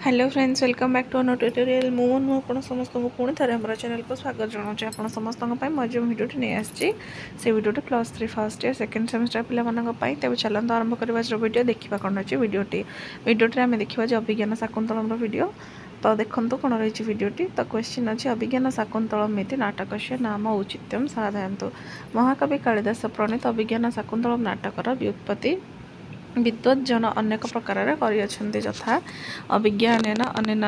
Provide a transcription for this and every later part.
Hello friends welcome back to another tutorial मुझे आप समस्त को पुणी थे हमारे चैनल को स्वागत जनाऊँ आप समस्त मैं जो भिडियोटी नहीं आसी से भिडियोटी +3 फर्स्ट ईयर सेकेंड सेमेस्टर पाई तेज चलते आरंभ करवा भिडियो देखा कौन अच्छी भिडियोटी आम देखा अभिज्ञान शाकुंतलम भिडियो तो देखूँ कौन रही भिडियोटी तो क्वेश्चन अच्छी अभिज्ञान शाकुंतलम नाटक से नाम औचित्यम साधारणतु महाकवि कालिदास प्रणीत अभिज्ञान शाकुंतलम नाटकर व्युत्पत्ति विद्वज्जन अनेक प्रकार यथा अभिज्ञान अनेन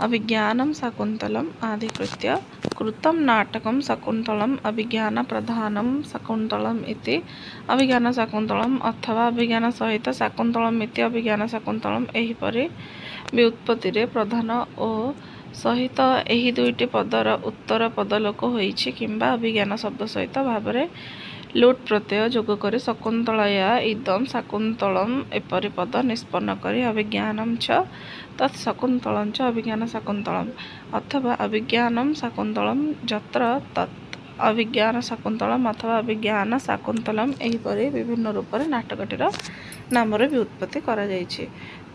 अभिज्ञानम शाकुंतलम आधिकृत्य कृतम नाटकम शाकुंतलम अभिज्ञान प्रधानम शाकुंतलम इति अभिज्ञान शाकुंतलम अथवा अभिज्ञान सहित शाकुंतलम इति अभिज्ञान शाकुंतलम एहिपरि व्युत्पत्ति रे प्रधान और सहित एही दुईटी पदर उत्तर पदलोक होइछि किंबा अभिज्ञान शब्द सहित भाव में लोट प्रत्यय जोग कर शकुंतलया इदम शाकुंतलम एपरि पद निष्पन्न करी अभिज्ञानम च तत् शकुंतलम च अभिज्ञान शाकुंतलम अथवा अभिज्ञानम शाकुंतलम जत्र तत् अभिज्ञान शाकुंतलम अथवा अभिज्ञान शाकुंतलम एहिपरि विभिन्न रूप में नाटकटीर नाम व्युत्पत्ति करा जायछि।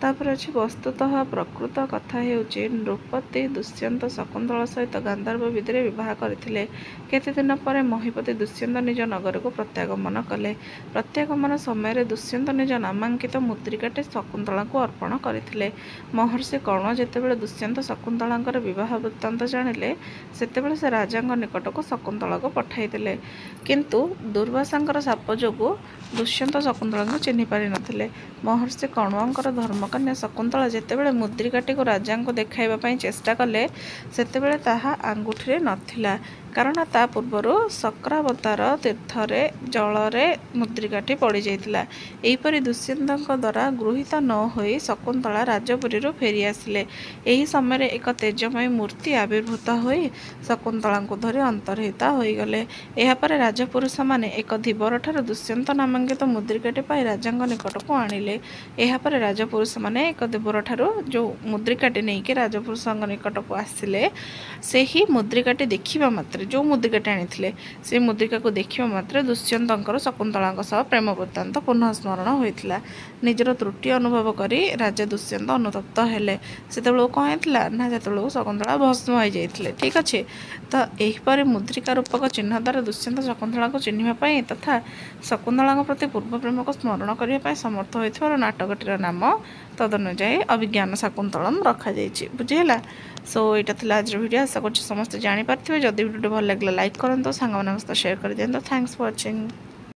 तापर अच्छी वस्तुतः प्रकृत कथा हेउछि नृपति दुष्यंत शकुंतला सहित गांधर्व विधि बह करते केते दिन पर महिपति दुष्यंत निज नगर को प्रत्यागमन कले। प्रत्यागमन समय दुष्यंत निज नामांकित मुद्रिकाटे शकुंतला को अर्पण करते। महर्षि कर्ण जेतेबेले दुष्यंत शकुंतला विवाह वृत्तांत जानिले सेतेबेले से राजा निकट को शकुंतला को पठाइले किंतु दुर्वासांकर शाप जोगु दुष्यंत शकुंतला को चिन्हि पारि नथिले। महर्षि कण्वंकर धर्मकन्या शकुंतला जेतेबेले मुद्रिकाटी को राजा को देखाइबा चेष्टा कले सेतेबेले ताहा आंगुठी नथिला कारण ता पूर्वर सक्रावतार तीर्थरे जलरे मुद्रिकाटी पड़ जाइतिला। एहिपरि दुष्यंतक द्वारा गृहीत न होई शकुंतला राजपुरी फेरी आसिले। एही समय एक तेजमय मूर्ति आविर्भूत होई शकुंतला को धरी अंतर्हिता होईगले। एहापर राजपुरुष माने एक धीवर ठार दुष्यंत नामांकित मुद्रिकाटी पाई राजा निकट को आनिले। एहापर राजपुरुष माने एक धीवर ठार जो मुद्रिकाटी नहीं कि राजपुरुष निकट को आसिले से ही मुद्रिकाटी देखिबा मात्र जो मुद्रिकाटी आनी से मुद्रिका को देखिबा मात्र दुष्यंतर शकुंतला प्रेम वृत्तांत पुनः स्मरण होता। निजर त्रुटि अनुभव करी राजा दुष्यंत अनुतप्त हेले। सेतेबेलू कौन होता ना सेतेबेलू शकुंतला भस्म हो जाइए। ठीक अच्छे तो यहीपरि मुद्रिका रूपक चिन्ह द्वारा दुष्यंत शकुंतला को चिन्हवाई तथा शकुंतला प्रति पूर्व प्रेम को स्मरण करने समर्थ होइथिबारु नाटकटीर नाम तदनुजाई अभिज्ञान शाकुंतलम रखा जाइछि। बुझीगला। सो यहाँ था आज वीडियो आशा कर समस्त जानीपारे। जदि वीडियो भल लगे लाइक करूँ सांग सहित शेयर कर दिखाँ। Thanks for watching.